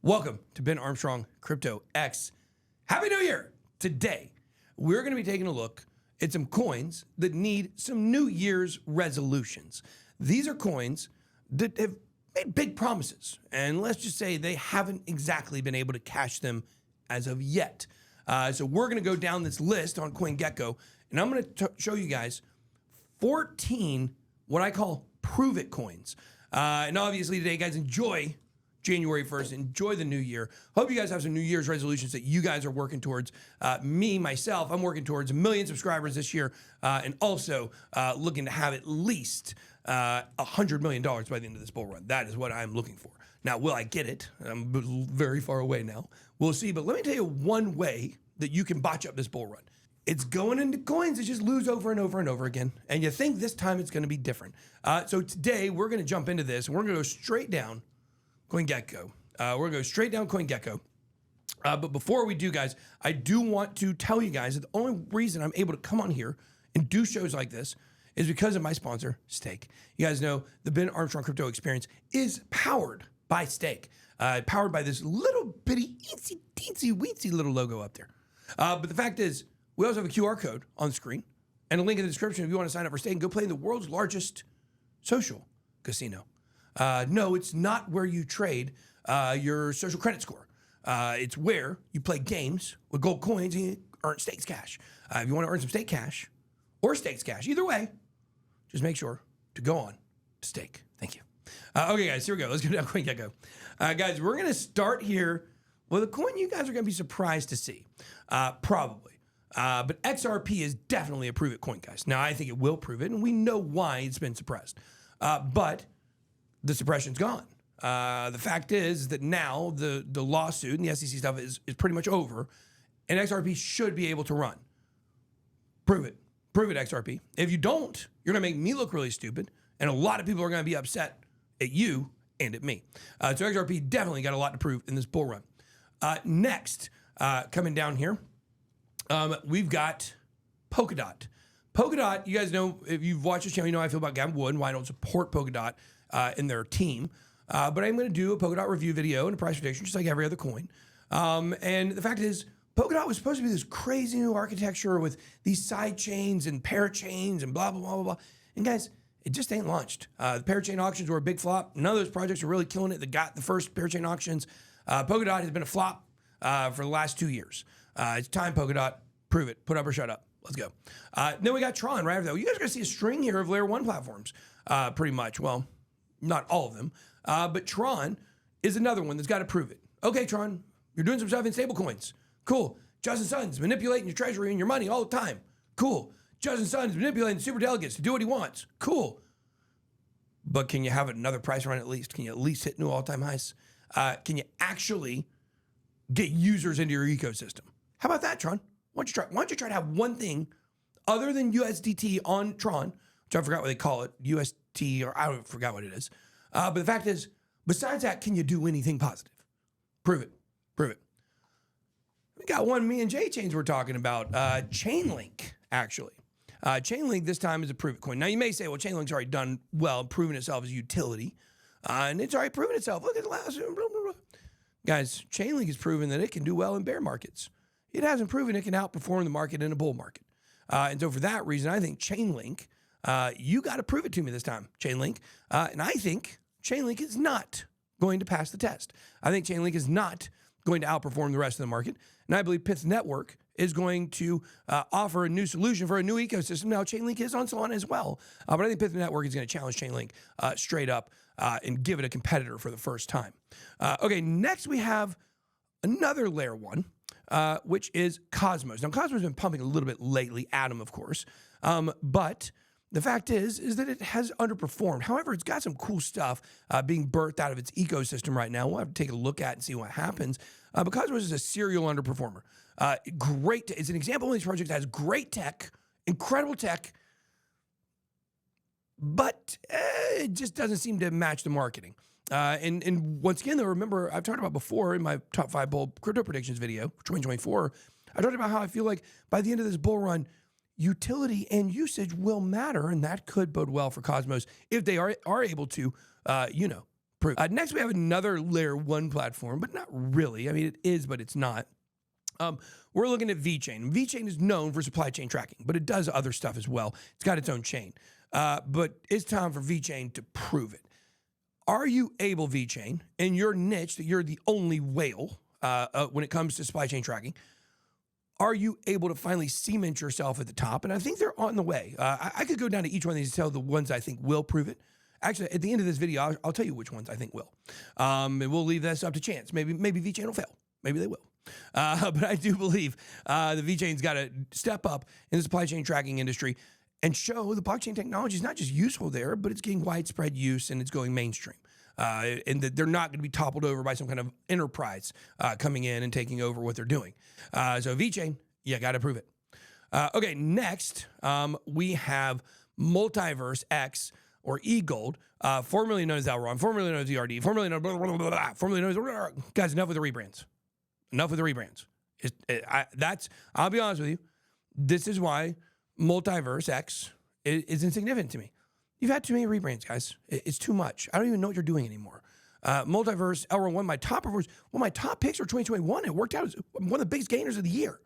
Welcome to Ben Armstrong Crypto X. Happy New Year! Today, we're going to be taking a look at some coins that need some New Year's resolutions. These are coins that have made big promises, and let's just say they haven't exactly been able to cash them as of yet. So we're going to go down this list on CoinGecko, and I'm going to show you guys 14 what I call prove it coins. And obviously today, guys, enjoy January 1st. Enjoy the new year. Hope you guys have some New Year's resolutions that you guys are working towards. Myself, I'm working towards 1 million subscribers this year, and also looking to have at least $100 million by the end of this bull run. That is what I'm looking for. Now, will I get it? I'm very far away now. We'll see. But let me tell you one way that you can botch up this bull run. It's going into coins that just lose over and over and over again. And you think this time it's going to be different. So today, we're going to jump into this, and we're going to go straight down CoinGecko. We're going to go straight down CoinGecko. But before we do, guys, I do want to tell you guys that the only reason I'm able to come on here and do shows like this is because of my sponsor, Stake. You guys know the Ben Armstrong Crypto Experience is powered by Stake, powered by this little bitty, eensy, teensy, weensy little logo up there. But the fact is, we also have a QR code on the screen and a link in the description if you want to sign up for Stake and go play in the world's largest social casino. No, it's not where you trade your social credit score. It's where you play games with gold coins and you earn Stakes cash. If you want to earn some Stake cash or Stakes cash, either way, just make sure to go on to Stake. Thank you. Okay, guys, here we go. Let's go down CoinGecko. Guys, we're going to start here with a coin you guys are going to be surprised to see. Probably. But XRP is definitely a prove it coin, guys. Now, I think it will prove it, and we know why it's been suppressed. But the suppression's gone. The fact is that now the lawsuit and the SEC stuff is pretty much over, and XRP should be able to run. Prove it. Prove it, XRP. If you don't, you're going to make me look really stupid, and a lot of people are going to be upset at you and at me. So XRP definitely got a lot to prove in this bull run. Next, coming down here, we've got Polkadot. Polkadot, you guys know, if you've watched this channel, you know how I feel about Gavin Wood and why I don't support Polkadot in their team. But I'm going to do a Polkadot review video and a price prediction, just like every other coin. And the fact is, Polkadot was supposed to be this crazy new architecture with these side chains and parachains and blah, blah, blah, blah, blah. And guys, it just ain't launched. The parachain auctions were a big flop. None of those projects are really killing it that got the first parachain auctions. Polkadot has been a flop for the last 2 years. It's time, Polkadot. Prove it. Put up or shut up. Let's go. Then we got Tron right after that. You guys are going to see a string here of layer 1 platforms, pretty much. Well, not all of them. But Tron is another one that's got to prove it. Okay, Tron, you're doing some stuff in stablecoins. Cool. Justin Sun's manipulating your treasury and your money all the time. Cool. Justin Sun's manipulating the super delegates to do what he wants. Cool. But can you have another price run at least? Can you at least hit new all-time highs? Can you actually get users into your ecosystem? How about that, Tron? Why don't you try to have one thing other than USDT on Tron, which I forgot what they call it, UST, or I forgot what it is. But the fact is, besides that, can you do anything positive? Prove it. Prove it. We got one me and Jay chains we're talking about. Chainlink, actually. Chainlink this time is a prove it coin. Now, you may say, well, Chainlink's already done well, proven itself as a utility. And it's already proven itself. Look at the last, blah, blah, blah. Guys, Chainlink has proven that it can do well in bear markets. It hasn't proven it can outperform the market in a bull market. And so for that reason, I think Chainlink, you got to prove it to me this time, Chainlink. And I think Chainlink is not going to pass the test. I think Chainlink is not going to outperform the rest of the market. And I believe Pith Network is going to offer a new solution for a new ecosystem. Now, Chainlink is on Solana as well. But I think Pith Network is going to challenge Chainlink straight up and give it a competitor for the first time. Okay, next we have another layer 1. Which is Cosmos. Now, Cosmos has been pumping a little bit lately, Atom, of course. But the fact is that it has underperformed. However, it's got some cool stuff being birthed out of its ecosystem right now. We'll have to take a look at and see what happens. But Cosmos is a serial underperformer. It's an example of these projects that has great tech, incredible tech, but it just doesn't seem to match the marketing. And once again, though, remember, I've talked about before in my top 5 bull crypto predictions video for 2024, I talked about how I feel like by the end of this bull run, utility and usage will matter, and that could bode well for Cosmos if they are able to, Prove. Next, we have another layer 1 platform, but not really. I mean, it is, but it's not. We're looking at Vchain. Vchain is known for supply chain tracking, but it does other stuff as well. It's got its own chain. But it's time for Vchain to prove it. Are you able, Vchain, in your niche that you're the only whale when it comes to supply chain tracking, are you able to finally cement yourself at the top? And I think they're on the way. I could go down to each one of these and tell the ones I think will prove it. Actually, at the end of this video, I'll tell you which ones I think will. And we'll leave this up to chance. Maybe Vchain will fail. Maybe they will. But I do believe the Vchain's got to step up in the supply chain tracking industry and show the blockchain technology is not just useful there, but it's getting widespread use and it's going mainstream. And that they're not going to be toppled over by some kind of enterprise coming in and taking over what they're doing. So Vchain, you got to prove it. Okay, next we have Multiverse X or eGold, formerly known as Elron, formerly known as ERD, formerly known formerly known as guys. Enough with the rebrands. Enough with the rebrands. I'll be honest with you. This is why Multiverse X is insignificant to me. You've had too many rebrands, guys. It's too much. I don't even know what you're doing anymore. Multiverse, Elron, one of my top performers, one of my top picks for 2021. It worked out as one of the biggest gainers of the year.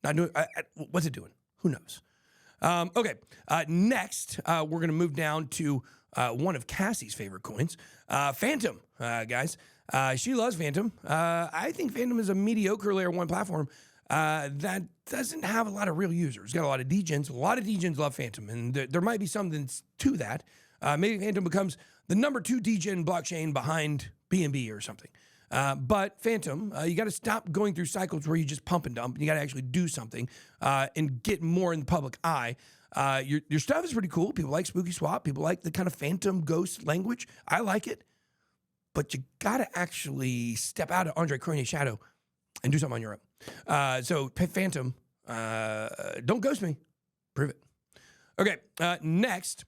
Not doing. What's it doing? Who knows? Okay. Next, we're going to move down to one of Cassie's favorite coins, Phantom, guys. She loves Phantom. I think Phantom is a mediocre layer 1 platform that doesn't have a lot of real users. It's got a lot of degens. A lot of degens love Phantom, and there might be something to that. Maybe Phantom becomes the number 2 degen blockchain behind BNB or something. But Phantom, you got to stop going through cycles where you just pump and dump. You got to actually do something and get more in the public eye. Your stuff is pretty cool. People like Spooky Swap. People like the kind of Phantom ghost language. I like it. But you got to actually step out of Andre Cronje's shadow and do something on your own. So Phantom, don't ghost me. Prove it. Okay, next,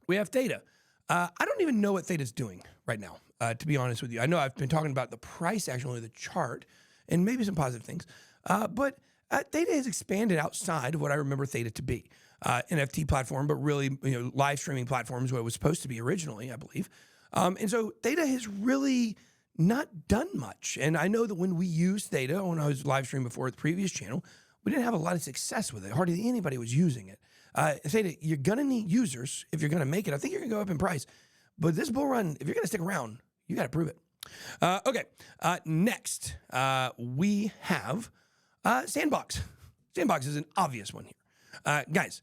we have Theta. I don't even know what Theta's doing right now, to be honest with you. I know I've been talking about the price, actually, the chart, and maybe some positive things. But Theta has expanded outside of what I remember Theta to be. NFT platform, but really, live streaming platform is what it was supposed to be originally, I believe. And so Theta has really not done much. And I know that when we used Theta, when I was live streaming before at the previous channel, we didn't have a lot of success with it. Hardly anybody was using it. Theta, you're going to need users if you're going to make it. I think you're going to go up in price. But this bull run, if you're going to stick around, you got to prove it. Okay, next, we have Sandbox. Sandbox is an obvious one here. Guys,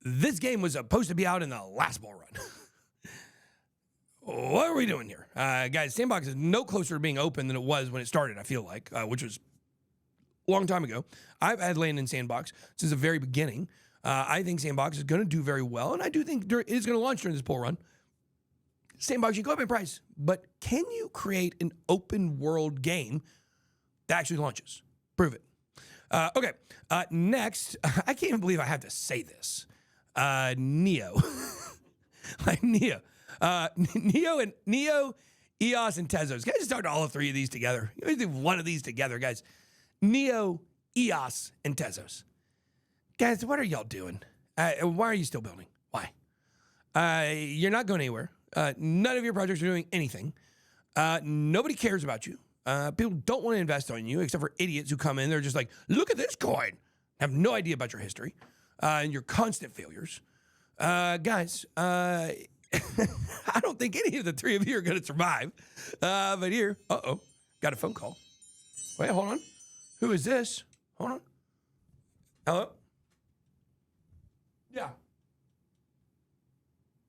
this game was supposed to be out in the last bull run. What are we doing here? Guys, Sandbox is no closer to being open than it was when it started, I feel like, which was a long time ago. I've had land in Sandbox since the very beginning. I think Sandbox is going to do very well, and I do think it is going to launch during this bull run. Sandbox, you go up in price, but can you create an open world game that actually launches? Prove it. Okay, next, I can't even believe I have to say this. Neo. Like Neo. Neo, EOS, and Tezos. Guys, start all three of these together. You do one of these together, guys. Neo, EOS, and Tezos. Guys, what are y'all doing? Why are you still building? Why? You're not going anywhere. None of your projects are doing anything. Nobody cares about you. People don't want to invest on you except for idiots who come in. They're just like, look at this coin. Have no idea about your history and your constant failures. Guys, I don't think any of the three of you are going to survive. But here, got a phone call. Wait, hold on. Who is this? Hold on. Hello? Yeah.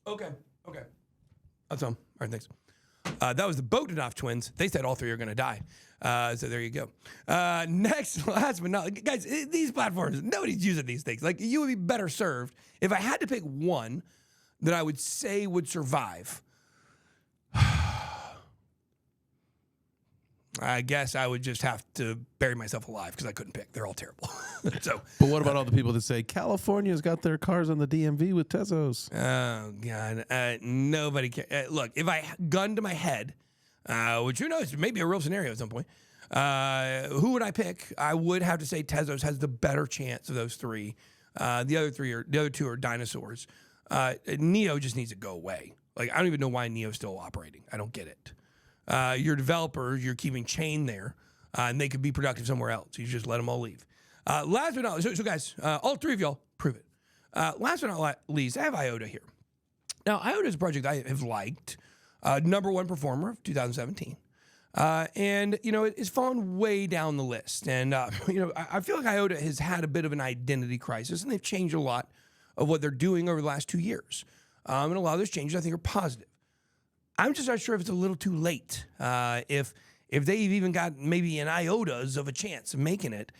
Okay. That's all right, thanks. That was the Polkadot twins. They said all three are going to die. So there you go. Next, last but not, guys, these platforms, nobody's using these things. Like, you would be better served if I had to pick one that I would say would survive. I guess I would just have to bury myself alive because I couldn't pick. They're all terrible. So, but what about all the people that say California's got their cars on the DMV with Tezos? Oh, God. Nobody cares. Look, if I gun to my head, which who knows, maybe a real scenario at some point, who would I pick? I would have to say Tezos has the better chance of those three. The other two are dinosaurs. Neo just needs to go away. Like, I don't even know why Neo's still operating. I don't get it. Your developers, you're keeping Chain there, and they could be productive somewhere else. You just let them all leave. Last but not least, so guys, all three of y'all, prove it. Last but not least, I have Iota here. Now, Iota is a project I have liked. Number one performer of 2017. And, you know, it's fallen way down the list. And, you know, I feel like Iota has had a bit of an identity crisis, and they've changed a lot of what they're doing over the last 2 years. And a lot of those changes, I think, are positive. I'm just not sure if it's a little too late. If they've even got maybe an iotas of a chance of making it.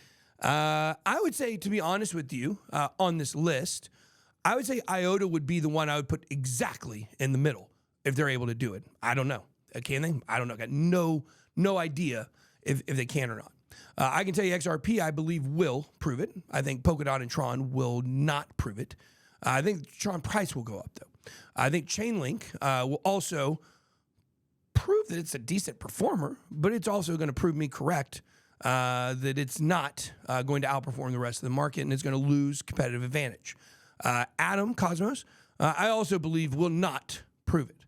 I would say, to be honest with you, on this list, I would say Iota would be the one I would put exactly in the middle if they're able to do it. I don't know. Can they? I don't know. I got no idea if they can or not. I can tell you XRP, I believe, will prove it. I think Polkadot and Tron will not prove it. I think Tron price will go up, though. I think Chainlink will also prove that it's a decent performer, but it's also going to prove me correct that it's not going to outperform the rest of the market and it's going to lose competitive advantage. Atom, Cosmos, I also believe will not prove it.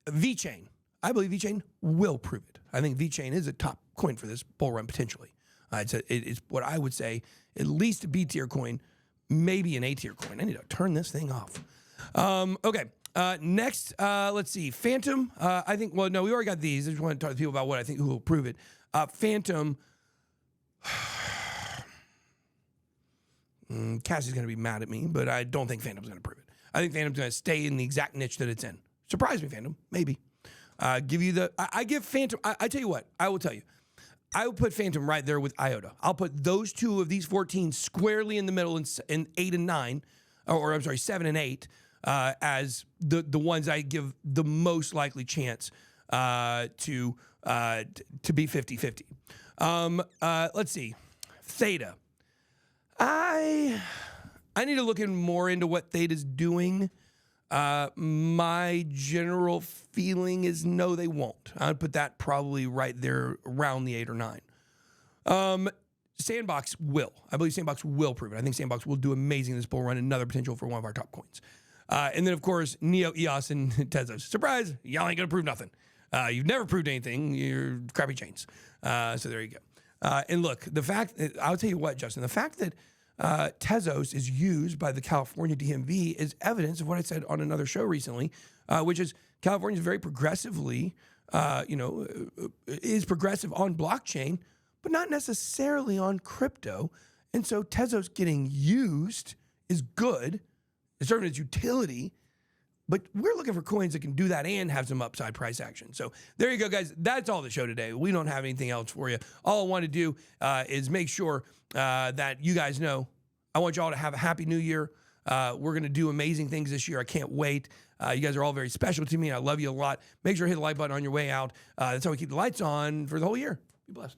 Vchain, I believe Vchain will prove it. I think Vchain is a top coin for this bull run potentially. It's what I would say at least a B tier coin, maybe an A tier coin. I need to turn this thing off. Okay. Next, let's see. Phantom. I think. Well, no, we already got these. I just want to talk to people about what I think who will prove it. Phantom. Cassie's going to be mad at me, but I don't think Phantom's going to prove it. I think Phantom's going to stay in the exact niche that it's in. Surprise me, Phantom. Maybe. Give you the. I give Phantom. I tell you what. I will tell you. I would put Phantom right there with Iota. I'll put those two of these 14 squarely in the middle in 8 and 9, or I'm sorry, 7 and 8, as the ones I give the most likely chance to be 50-50. Let's see. Theta. I need to look more into what Theta's doing. My general feeling is no, they won't. I'd put that probably right there around the 8 or 9. Sandbox will. I believe Sandbox will prove it. I think Sandbox will do amazing in this bull run. Another potential for one of our top coins. And then, of course, Neo, EOS, and Tezos. Surprise, y'all ain't going to prove nothing. You've never proved anything. You're crappy chains. So there you go. And look, the fact, I'll tell you what, Justin, the fact that Tezos is used by the California DMV is evidence of what I said on another show recently, which is California is very progressively, is progressive on blockchain, but not necessarily on crypto. And so Tezos getting used is good. It's serving its utility, but we're looking for coins that can do that and have some upside price action. So there you go, guys. That's all the show today. We don't have anything else for you. All I want to do is make sure that you guys know I want y'all to have a happy new year. We're going to do amazing things this year. I can't wait. You guys are all very special to me. I love you a lot. Make sure to hit the like button on your way out. That's how we keep the lights on for the whole year. Be blessed.